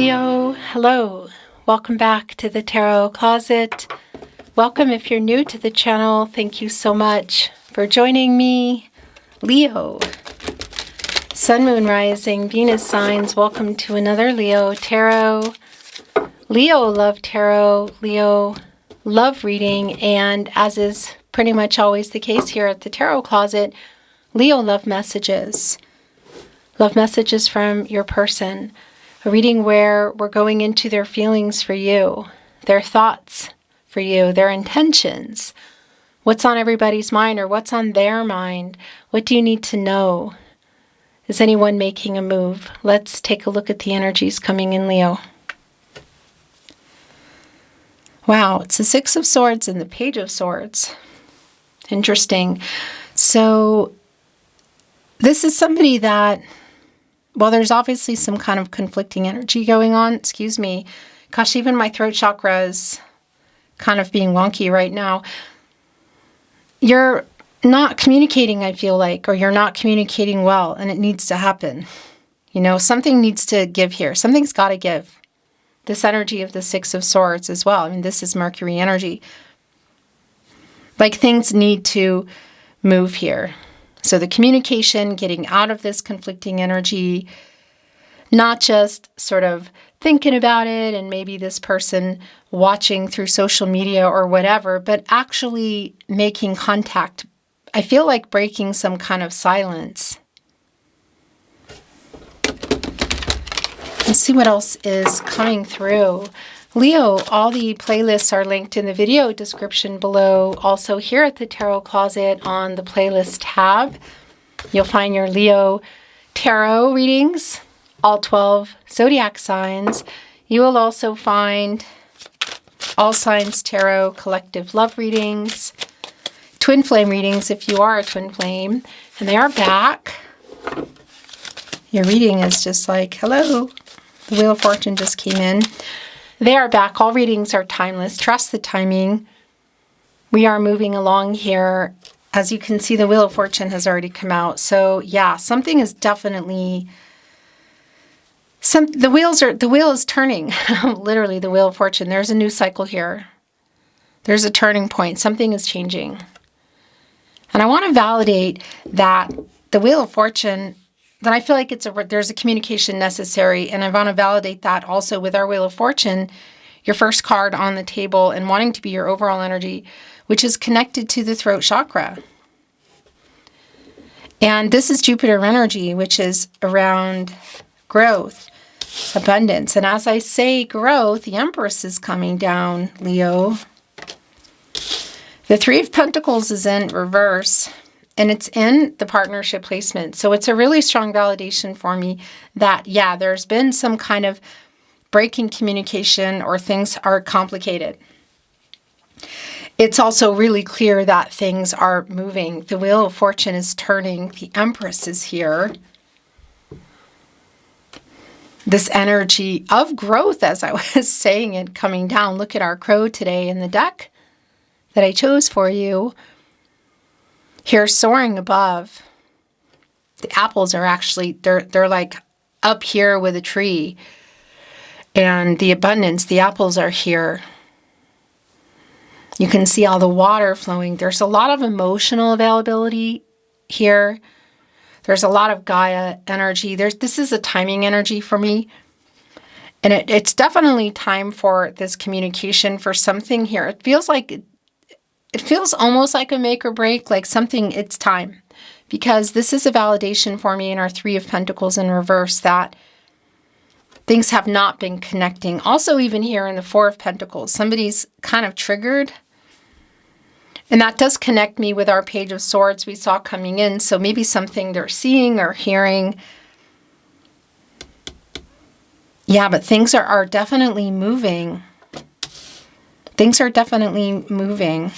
Leo, hello. Welcome back to the Tarot Closet. Welcome if you're new to the channel. Thank you so much for joining me. Leo, Sun, Moon, Rising, Venus signs. Welcome to another Leo Tarot. Leo Love Tarot, Leo Love Reading, and as is pretty much always the case here at the Tarot Closet, Leo Love Messages. Love messages from your person. A reading where we're going into their feelings for you, their thoughts for you, their intentions. What's on everybody's mind or what's on their mind? What do you need to know? Is anyone making a move? Let's take a look at the energies coming in, Leo. Wow, it's the Six of Swords and the Page of Swords. Interesting. So this is somebody that, well, there's obviously some kind of conflicting energy going on. Excuse me. Gosh, even my throat chakra is kind of being wonky right now. You're not communicating, I feel like, or you're not communicating well, and it needs to happen. You know, something needs to give here. Something's got to give. This energy of the Six of Swords as well. I mean, this is Mercury energy. Like things need to move here. So the communication, getting out of this conflicting energy, not just sort of thinking about it and maybe this person watching through social media or whatever, but actually making contact. I feel like breaking some kind of silence. Let's see what else is coming through. Leo, all the playlists are linked in the video description below. Also here at the Tarot Closet on the playlist tab, you'll find your Leo tarot readings, all 12 zodiac signs. You will also find all signs tarot collective love readings, twin flame readings if you are a twin flame, and they are back. Your reading is just like, hello. The Wheel of Fortune just came in. They are back. All readings are timeless. Trust the timing. We are moving along here. As you can see, the Wheel of Fortune has already come out. So yeah, something is definitely, the wheel is turning. Literally the Wheel of Fortune. There's a new cycle here. There's a turning point. Something is changing. And I want to validate that the Wheel of Fortune, that I feel like there's a communication necessary, and I want to validate that also with our Wheel of Fortune, your first card on the table, and wanting to be your overall energy, which is connected to the throat chakra. And this is Jupiter energy, which is around growth, abundance. And as I say growth, the Empress is coming down, Leo. The Three of Pentacles is in reverse. And it's in the partnership placement. So it's a really strong validation for me that, yeah, there's been some kind of breaking communication or things are complicated. It's also really clear that things are moving. The Wheel of Fortune is turning. The Empress is here. This energy of growth, as I was saying it, coming down. Look at our crow today in the deck that I chose for you. Here, soaring above, the apples are actually, they're like up here with a tree. And the abundance, the apples are here. You can see all the water flowing. There's a lot of emotional availability here. There's a lot of Gaia energy. This is a timing energy for me. And it's definitely time for this communication, for something here. It feels like it feels almost like a make or break, like something, it's time. Because this is a validation for me in our Three of Pentacles in reverse that things have not been connecting. Also, even here in the Four of Pentacles, somebody's kind of triggered. And that does connect me with our Page of Swords we saw coming in. So maybe something they're seeing or hearing. Yeah, but things are definitely moving. Things are definitely moving.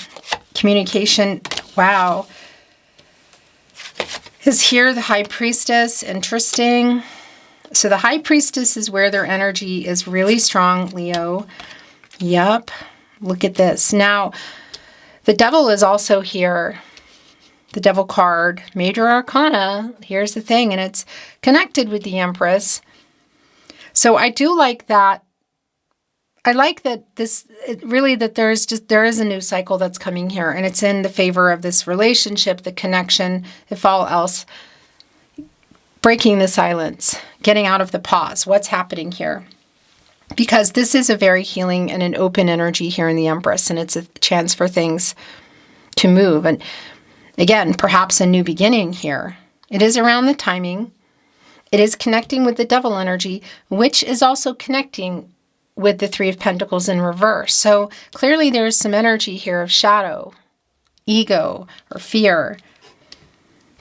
Communication, wow. Is here the High Priestess, interesting. So the High Priestess is where their energy is really strong, Leo. Yep, look at this. Now, the Devil is also here. The Devil card, Major Arcana, here's the thing, and it's connected with the Empress. So I do like that. I like that there is a new cycle that's coming here, and it's in the favor of this relationship, the connection, if all else, breaking the silence, getting out of the pause. What's happening here? Because this is a very healing and an open energy here in the Empress, and it's a chance for things to move. And again, perhaps a new beginning here. It is around the timing. It is connecting with the Devil energy, which is also connecting with the Three of Pentacles in reverse. So clearly there's some energy here of shadow, ego, or fear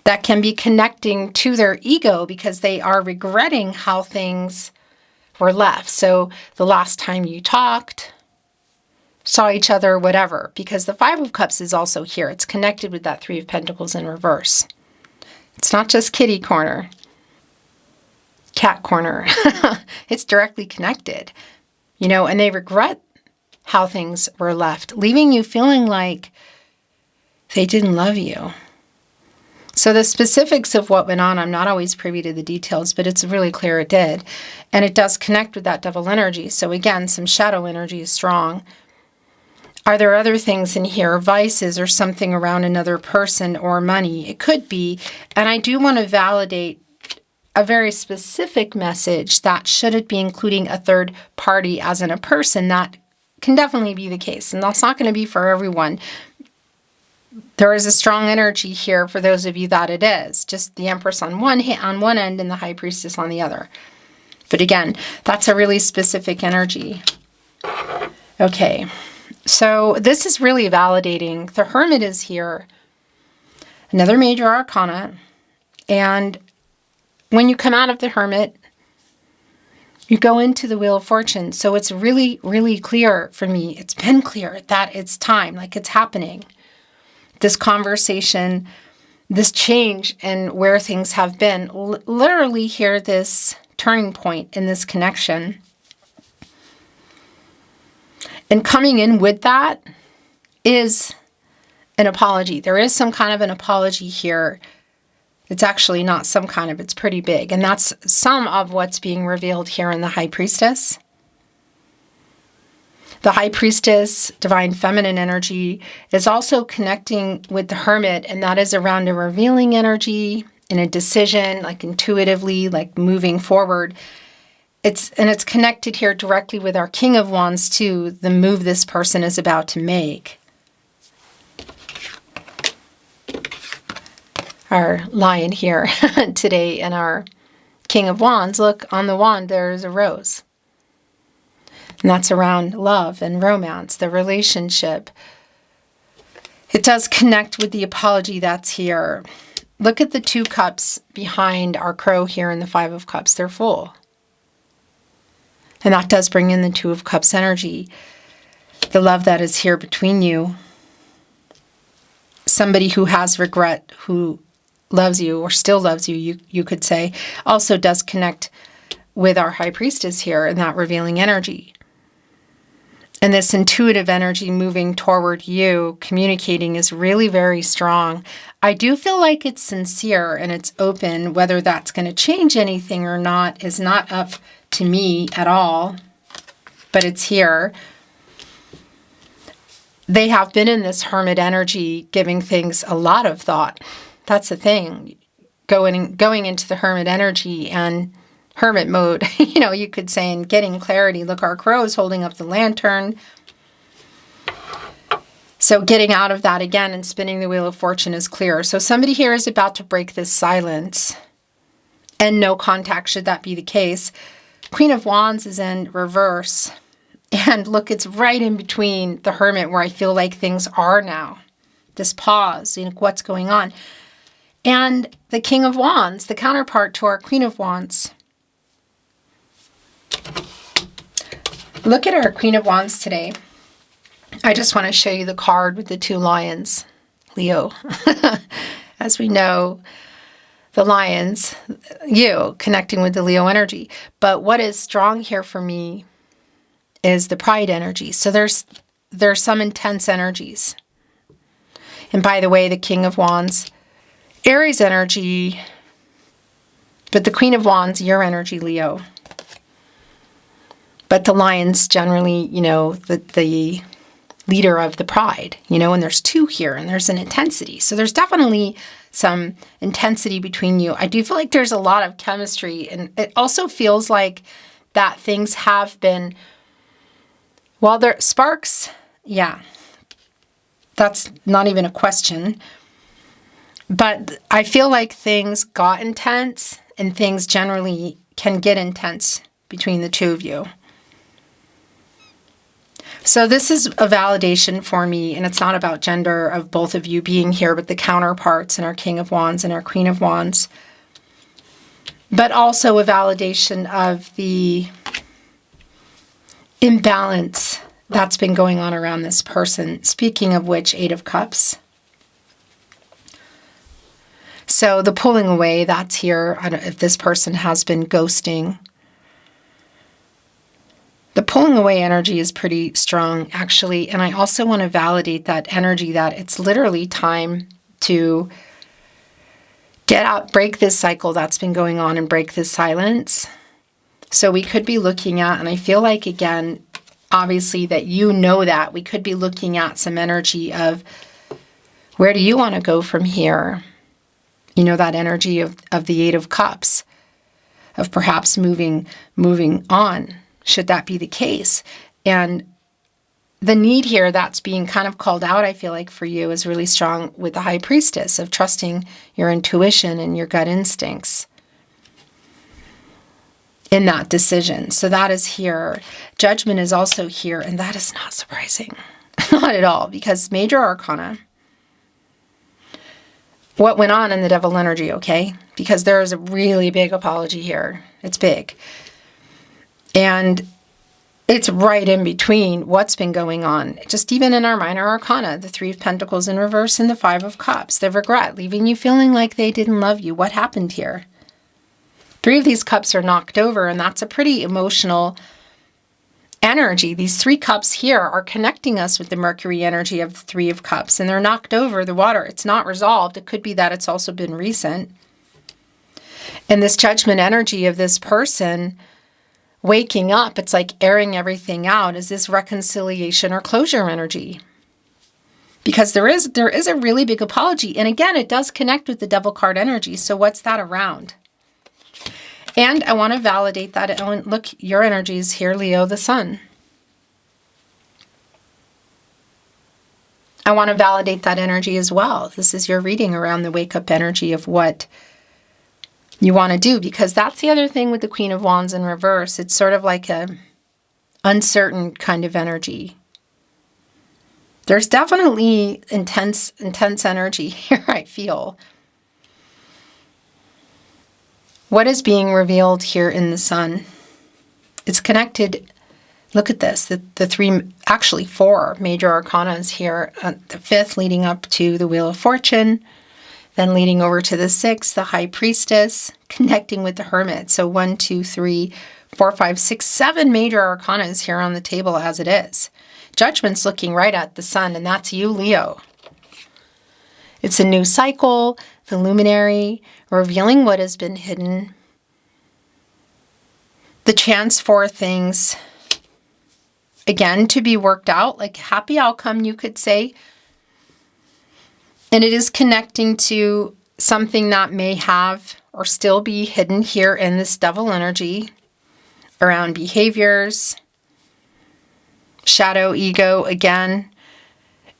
that can be connecting to their ego because they are regretting how things were left. So the last time you talked, saw each other, whatever, because the Five of Cups is also here. It's connected with that Three of Pentacles in reverse. It's not just kitty corner, cat corner. It's directly connected. And they regret how things were left, leaving you feeling like they didn't love you. So the specifics of what went on, I'm not always privy to the details, but it's really clear it did. And it does connect with that Devil energy. So again, some shadow energy is strong. Are there other things in here, vices or something around another person or money? It could be. And I do want to validate a very specific message that should it be including a third party as in a person, that can definitely be the case. And that's not going to be for everyone. There is a strong energy here for those of you that it is. Just the Empress on one end and the High Priestess on the other. But again, that's a really specific energy. Okay, so this is really validating. The Hermit is here. Another major arcana. And when you come out of the Hermit, you go into the Wheel of Fortune. So it's really, really clear for me. It's been clear that it's time, like it's happening. This conversation, this change in where things have been. Literally here, this turning point in this connection. And coming in with that is an apology. There is some kind of an apology here. It's actually not some kind of, it's pretty big. And that's some of what's being revealed here in the High Priestess. The High Priestess, divine feminine energy, is also connecting with the Hermit, and that is around a revealing energy, in a decision, like intuitively, like moving forward. It's connected here directly with our King of Wands too, the move this person is about to make. Our lion here today and our King of Wands, look, on the wand there's a rose. And that's around love and romance, the relationship. It does connect with the apology that's here. Look at the 2 cups behind our crow here in the 5 of Cups. They're full. And that does bring in the 2 of Cups energy. The love that is here between you. Somebody who has regret, who loves you or still loves you, you could say, also does connect with our High Priestess here in that revealing energy. And this intuitive energy moving toward you, communicating, is really very strong. I do feel like it's sincere and it's open. Whether that's going to change anything or not is not up to me at all, but it's here. They have been in this Hermit energy, giving things a lot of thought. That's the thing. Going into the Hermit energy and Hermit mode, you could say, and getting clarity. Look, our crow is holding up the lantern. So getting out of that again and spinning the Wheel of Fortune is clear. So somebody here is about to break this silence. And no contact should that be the case. Queen of Wands is in reverse. And look, it's right in between the Hermit where I feel like things are now. This pause, what's going on. And the King of Wands, the counterpart to our Queen of Wands. Look at our Queen of Wands today. I just want to show you the card with the 2 lions, Leo. As we know, the lions, you connecting with the Leo energy. But what is strong here for me is the pride energy. So there's some intense energies. And by the way, the King of Wands, Aries energy, but the Queen of Wands, your energy, Leo. But the lion's generally, the leader of the pride, and there's two here and there's an intensity. So there's definitely some intensity between you. I do feel like there's a lot of chemistry, and it also feels like that things have been, well, there sparks, yeah, that's not even a question. But I feel like things got intense, and things generally can get intense between the two of you. So this is a validation for me, and it's not about gender of both of you being here, but the counterparts and our King of Wands and our Queen of Wands. But also a validation of the imbalance that's been going on around this person. Speaking of which, Eight of Cups. So the pulling away, that's here. I don't know if this person has been ghosting. The pulling away energy is pretty strong, actually. And I also want to validate that energy, that it's literally time to get out, break this cycle that's been going on and break this silence. So we could be looking at, and I feel like, again, obviously that that we could be looking at some energy of where do you want to go from here? That energy of the Eight of Cups, of perhaps moving on, should that be the case. And the need here that's being kind of called out, I feel like, for you is really strong with the High Priestess, of trusting your intuition and your gut instincts in that decision. So that is here. Judgment is also here, and that is not surprising. Not at all, because major arcana, what went on in the devil energy, okay? Because there is a really big apology here. It's big. And it's right in between what's been going on. Just even in our minor arcana, the Three of Pentacles in reverse and the Five of Cups. The regret, leaving you feeling like they didn't love you. What happened here? Three of these cups are knocked over, and that's a pretty emotional energy. These three cups here are connecting us with the Mercury energy of the Three of Cups, and they're knocked over the water. It's not resolved. It could be that it's also been recent. And this judgment energy of this person waking up, it's like airing everything out. Is this reconciliation or closure energy? Because there is a really big apology. And again, it does connect with the devil card energy. So what's that around? And I want to validate that. Look, your energy is here, Leo, the sun. I want to validate that energy as well. This is your reading around the wake-up energy of what you want to do, because that's the other thing with the Queen of Wands in reverse. It's sort of like a uncertain kind of energy. There's definitely intense energy here, I feel. What is being revealed here in the sun? It's connected. Look at this. The four major arcanas here. The fifth leading up to the Wheel of Fortune. Then leading over to the sixth, the High Priestess, connecting with the Hermit. So 1, 2, 3, 4, 5, 6, 7 major arcanas here on the table as it is. Judgment's looking right at the sun, and that's you, Leo. It's a new cycle, the luminary, revealing what has been hidden. The chance for things, again, to be worked out, like happy outcome, you could say. And it is connecting to something that may have or still be hidden here in this devil energy around behaviors, shadow, ego. Again,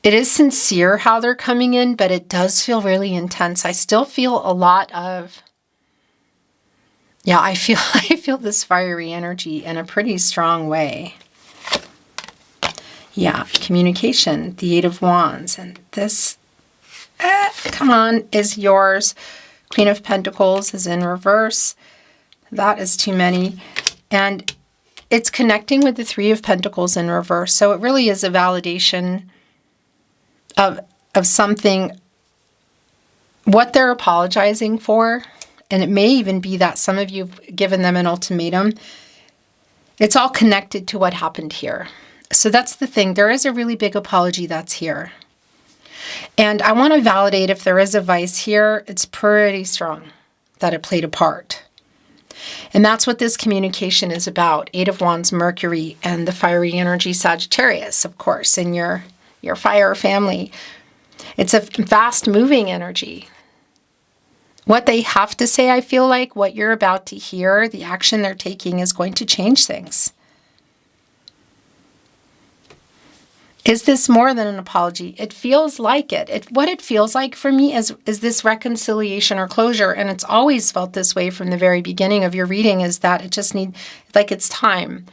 it is sincere how they're coming in, but it does feel really intense. I still feel a lot of, I feel this fiery energy in a pretty strong way. Yeah, communication, the Eight of Wands, and this, come on, is yours. Queen of Pentacles is in reverse. That is too many. And it's connecting with the Three of Pentacles in reverse. So it really is a validation of something, what they're apologizing for. And it may even be that some of you have given them an ultimatum. It's all connected to what happened here. So that's the thing. There is a really big apology that's here. And I want to validate if there is a vice here, it's pretty strong that it played a part. And that's what this communication is about. 8 of Wands, Mercury, and the fiery energy Sagittarius, of course, in your fire family. It's a fast-moving energy. What they have to say, I feel like, what you're about to hear, the action they're taking is going to change things. Is this more than an apology? It feels like it. What it feels like for me is this reconciliation or closure, and it's always felt this way from the very beginning of your reading, is that it just it's time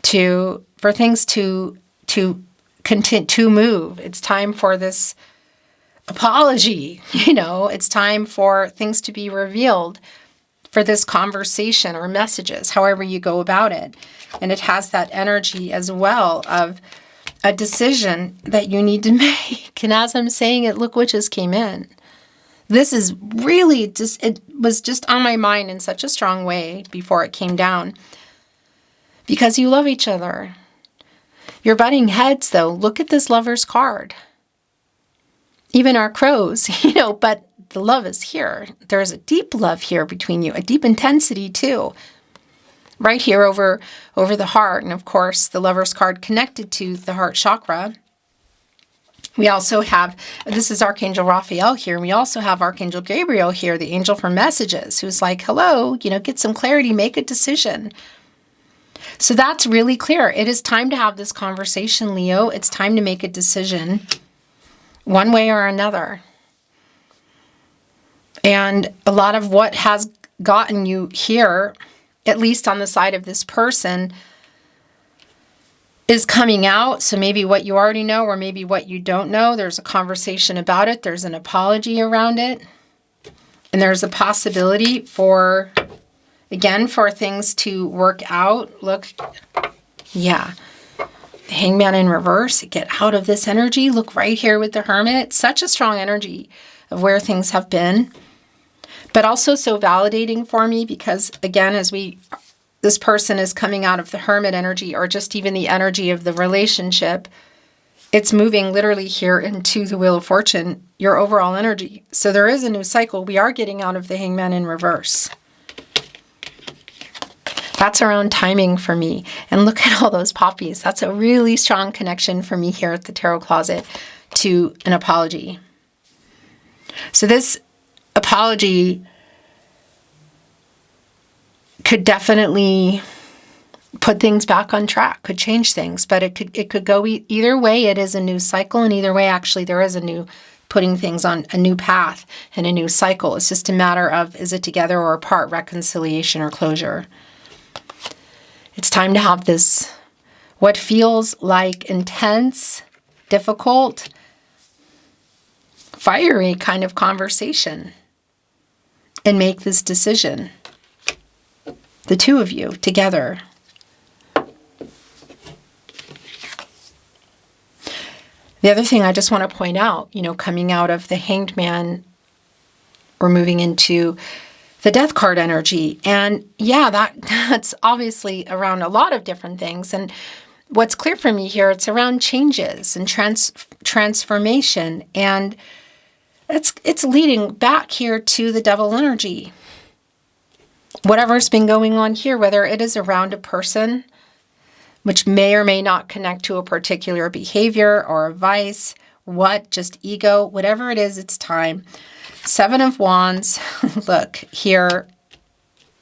for things to continue to move. It's time for this apology, it's time for things to be revealed, for this conversation or messages, however you go about it. And it has that energy as well of a decision that you need to make. And as I'm saying it, look what just came in. This is really it was just on my mind in such a strong way before it came down. Because you love each other. You're butting heads, though. Look at this Lover's card. Even our crows, but the love is here. There's a deep love here between you, a deep intensity too. Right here over the heart, and of course the Lover's card connected to the heart chakra. We also have, this is Archangel Raphael here, and we also have Archangel Gabriel here, the angel for messages, who's like, hello, get some clarity, make a decision. So that's really clear. It is time to have this conversation, Leo. It's time to make a decision, one way or another. And a lot of what has gotten you here, at least on the side of this person, is coming out. So maybe what you already know, or maybe what you don't know. There's a conversation about it. There's an apology around it. And there's a possibility for things to work out. Look, yeah. The Hangman in reverse. Get out of this energy. Look right here with the Hermit. Such a strong energy of where things have been. But also so validating for me because, again, this person is coming out of the Hermit energy, or just even the energy of the relationship, it's moving literally here into the Wheel of Fortune, your overall energy. So there is a new cycle. We are getting out of the Hangman in reverse. That's around timing for me. And look at all those poppies. That's a really strong connection for me here at the Tarot Closet to an apology. So this apology could definitely put things back on track, could change things, but it could go either way. It is a new cycle, and either way, actually, there is a new putting things on a new path and a new cycle. It's just a matter of, is it together or apart, reconciliation or closure. It's time to have this, what feels like intense, difficult, fiery kind of conversation, and make this decision. The two of you together. The other thing I just want to point out, coming out of the Hanged Man, we're moving into the Death card energy. And yeah, that's obviously around a lot of different things. And what's clear for me here, it's around changes and transformation. And it's leading back here to the Devil energy. Whatever's been going on here, whether it is around a person, which may or may not connect to a particular behavior or a vice, just ego, whatever it is, it's time. 7 of Wands, look here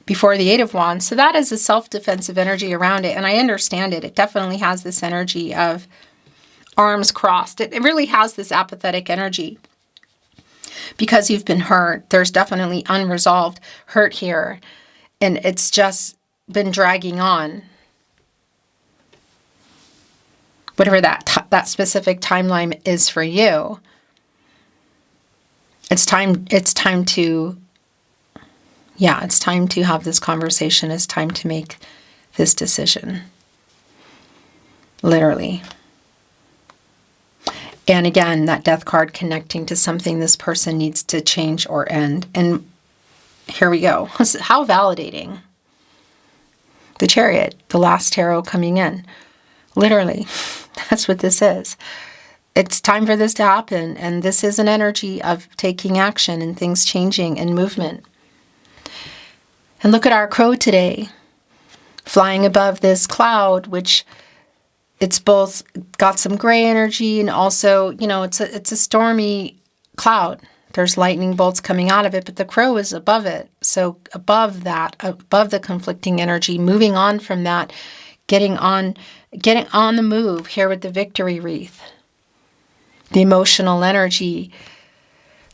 before the 8 of Wands. So that is a self-defensive energy around it. And I understand it. It definitely has this energy of arms crossed. It really has this apathetic energy. Because you've been hurt, there's definitely unresolved hurt here. And it's just been dragging on. Whatever that specific timeline is for you. It's time to have this conversation. It's time to make this decision. Literally. And again, that Death card connecting to something this person needs to change or end. And here we go. How validating. The Chariot, the last tarot coming in. Literally, that's what this is. It's time for this to happen. And this is an energy of taking action and things changing and movement. And look at our crow today, flying above this cloud, which it's both got some gray energy and also, it's a stormy cloud. There's lightning bolts coming out of it, but the crow is above it. So above that, above the conflicting energy, moving on from that, getting on the move here with the victory wreath. The emotional energy,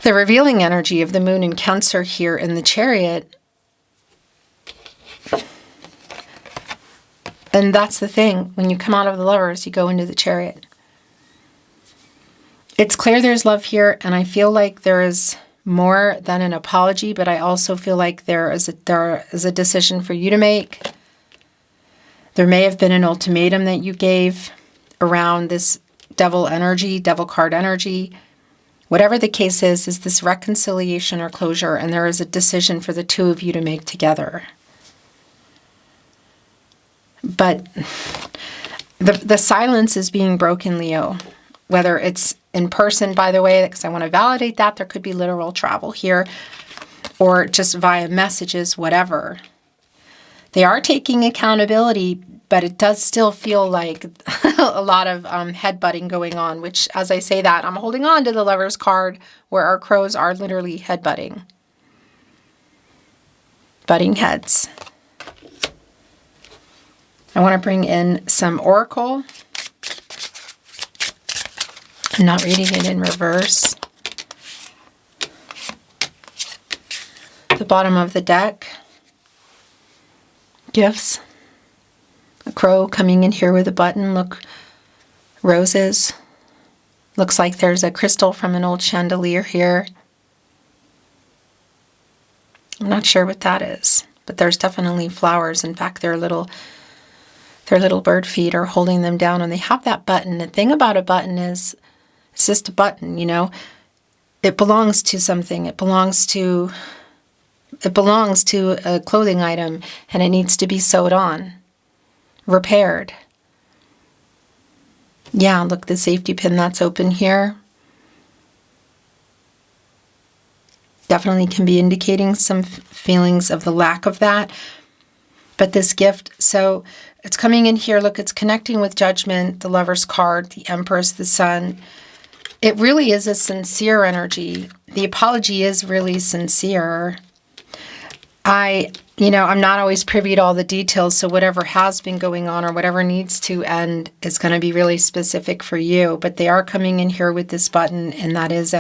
the revealing energy of the moon in Cancer here in the Chariot. And that's the thing. When you come out of the Lovers, you go into the Chariot. It's clear there's love here, and I feel like there is more than an apology, but I also feel like there is a decision for you to make. There may have been an ultimatum that you gave around this devil energy, devil card energy. Whatever the case is this reconciliation or closure, and there is a decision for the two of you to make together. But the silence is being broken, Leo. Whether it's in person, by the way, because I want to validate that. There could be literal travel here, or just via messages, whatever. They are taking accountability, but it does still feel like a lot of headbutting going on, which, as I say that, I'm holding on to the Lover's card, where our crows are literally headbutting. Butting heads. I want to bring in some Oracle. I'm not reading it in reverse. The bottom of the deck. Gifts. A crow coming in here with a button. Look, roses. Looks like there's a crystal from an old chandelier here. I'm not sure what that is, but there's definitely flowers. In fact, their little bird feet are holding them down, and they have that button. The thing about a button is it's just a button, It belongs to something. It belongs to a clothing item, and it needs to be sewed on, repaired. Yeah, look, the safety pin that's open here definitely can be indicating some feelings of the lack of that. But this gift, so it's coming in here. Look, it's connecting with Judgment, the Lover's card, the Empress, the Sun. It really is a sincere energy. The apology is really sincere. I'm not always privy to all the details, so whatever has been going on or whatever needs to end is going to be really specific for you. But they are coming in here with this button, and that is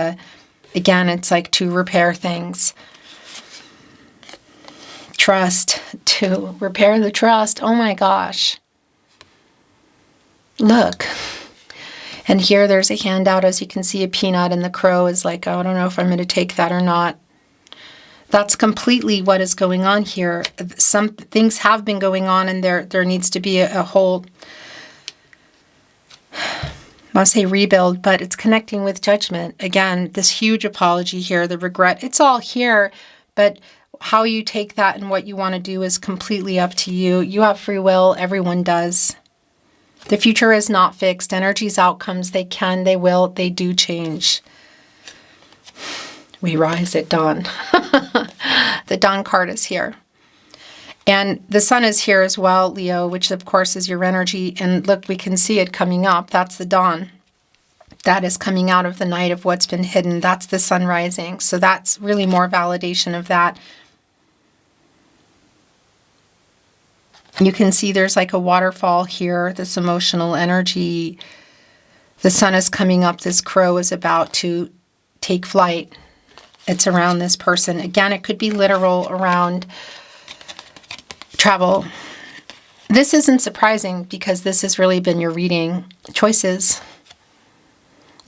again, it's like to repair things. Trust, to repair the trust. Oh my gosh. Look. And here there's a handout. As you can see, a peanut, and the crow is like, oh, I don't know if I'm going to take that or not. That's completely what is going on here. Some things have been going on, and there needs to be a whole, I want to say rebuild, but it's connecting with Judgment. Again, this huge apology here, the regret, it's all here, but how you take that and what you want to do is completely up to you. You have free will. Everyone does. The future is not fixed. Energy's outcomes, they can, they will, they do change. We rise at dawn. The dawn card is here. And the sun is here as well, Leo, which of course is your energy. And look, we can see it coming up. That's the dawn. That is coming out of the night of what's been hidden. That's the sun rising. So that's really more validation of that. You can see there's like a waterfall here, this emotional energy. The sun is coming up. This crow is about to take flight. It's around this person. Again, it could be literal around travel. This isn't surprising because this has really been your reading. Choices.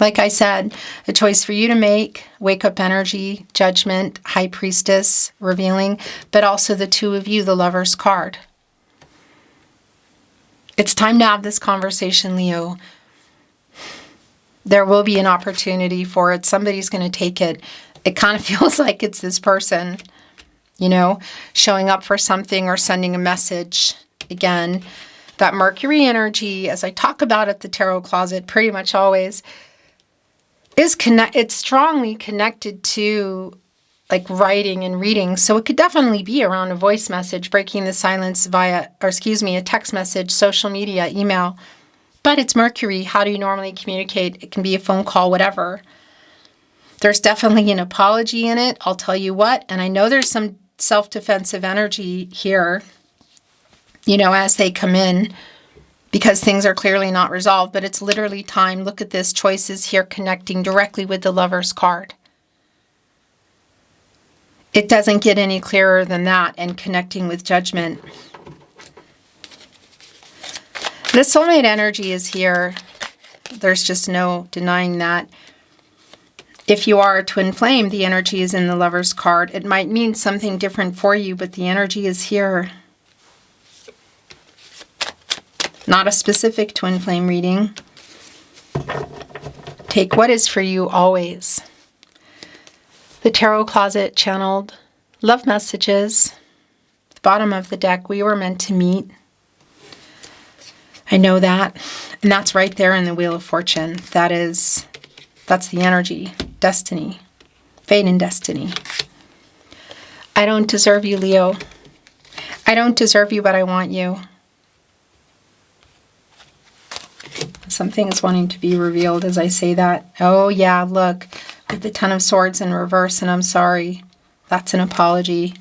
Like I said, a choice for you to make, wake up energy, Judgment, High Priestess, revealing, but also the two of you, the Lover's card. It's time to have this conversation, Leo. There will be an opportunity for it. Somebody's going to take it. It kind of feels like it's this person, showing up for something or sending a message. Again, that Mercury energy, as I talk about at the Tarot Closet pretty much always, it's strongly connected to like writing and reading. So it could definitely be around a voice message, breaking the silence via, a text message, social media, email. But it's Mercury. How do you normally communicate? It can be a phone call, whatever. There's definitely an apology in it. I'll tell you what. And I know there's some self-defensive energy here, as they come in, because things are clearly not resolved, but it's literally time. Look at this, choices here connecting directly with the Lover's card. It doesn't get any clearer than that, and connecting with Judgment. The soulmate energy is here. There's just no denying that. If you are a twin flame, the energy is in the Lover's card. It might mean something different for you, but the energy is here. Not a specific twin flame reading. Take what is for you always. The Tarot Closet channeled love messages. The bottom of the deck, we were meant to meet. I know that. And that's right there in the Wheel of Fortune. That's the energy. Destiny. Fate and destiny. I don't deserve you, Leo. I don't deserve you, but I want you. Something is wanting to be revealed as I say that. Oh yeah, look. With the Ten of Swords in reverse, and I'm sorry. That's an apology.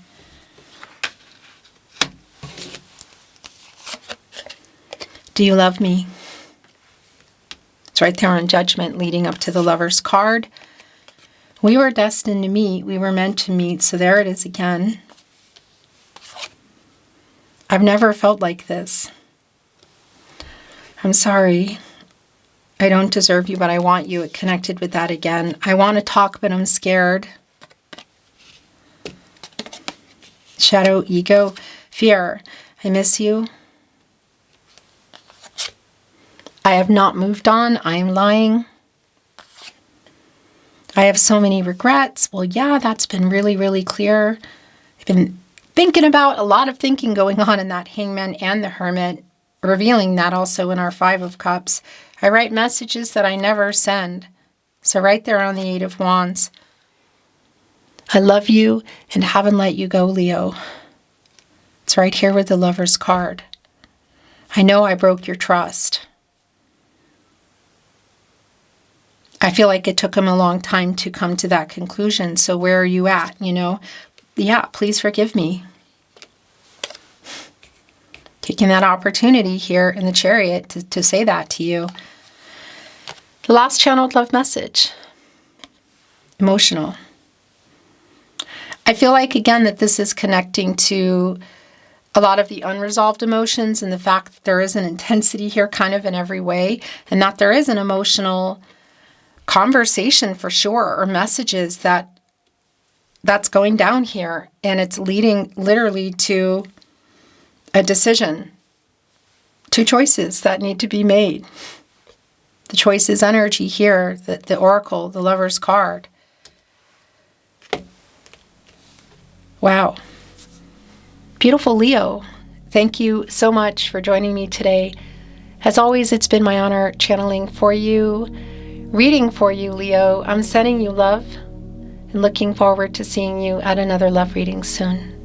Do you love me? It's right there on Judgment, leading up to the Lover's card. We were destined to meet. We were meant to meet. So there it is again. I've never felt like this. I'm sorry. I don't deserve you, but I want you. It connected with that again. I want to talk, but I'm scared. Shadow, ego, fear. I miss you. I have not moved on. I am lying. I have so many regrets. Well, yeah, that's been really, really clear. I've been thinking about a lot of thinking going on in that Hangman and the Hermit, revealing that also in our Five of Cups. I write messages that I never send. So right there on the Eight of Wands. I love you and haven't let you go, Leo. It's right here with the Lover's card. I know I broke your trust. I feel like it took him a long time to come to that conclusion. So where are you at, Yeah, please forgive me. Taking that opportunity here in the Chariot to say that to you. The last channeled love message. Emotional. I feel like, again, that this is connecting to a lot of the unresolved emotions and the fact that there is an intensity here kind of in every way, and that there is an emotional conversation for sure, or messages that's going down here, and it's leading literally to a decision, two choices that need to be made. The choice is energy here, the Oracle, the Lover's card. Wow. Beautiful Leo. Thank you so much for joining me today. As always, it's been my honor channeling for you, reading for you, Leo. I'm sending you love and looking forward to seeing you at another love reading soon.